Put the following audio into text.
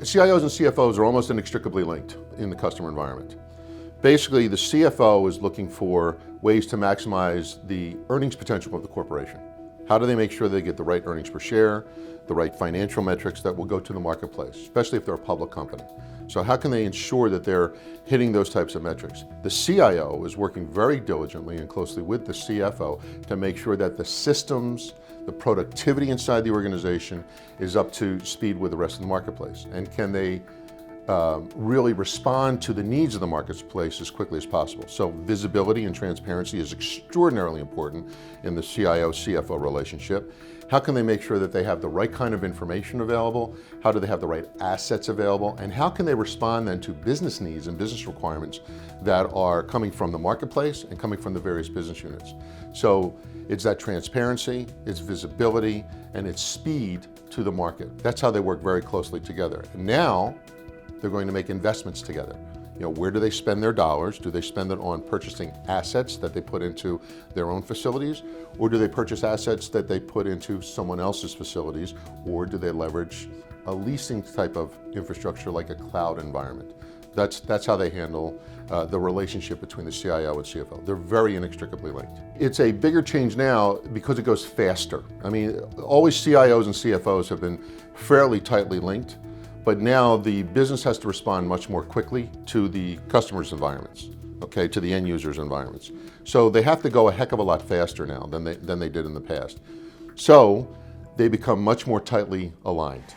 CIOs and CFOs are almost inextricably linked in the customer environment. Basically, the CFO is looking for ways to maximize the earnings potential of the corporation. How do they make sure they get the right earnings per share, the right financial metrics that will go to the marketplace, especially if they're a public company? So how can they ensure that they're hitting those types of metrics? The CIO is working very diligently and closely with the CFO to make sure that the systems, the productivity inside the organization is up to speed with the rest of the marketplace. And can they really respond to the needs of the marketplace as quickly as possible? So visibility and transparency is extraordinarily important in the CIO-CFO relationship. How can they make sure that they have the right kind of information available? How do they have the right assets available? And how can they respond then to business needs and business requirements that are coming from the marketplace and coming from the various business units? So it's that transparency, it's visibility, and it's speed to the market. That's how they work very closely together. And now, they're going to make investments together. You know, where do they spend their dollars? Do they spend it on purchasing assets that they put into their own facilities? Or do they purchase assets that they put into someone else's facilities? Or do they leverage a leasing type of infrastructure like a cloud environment? That's how they handle the relationship between the CIO and CFO. They're very inextricably linked. It's a bigger change now because it goes faster. I mean, always CIOs and CFOs have been fairly tightly linked. But now the business has to respond much more quickly to the customer's environments, okay, to the end user's environments. So they have to go a heck of a lot faster now than they did in the past. So they become much more tightly aligned.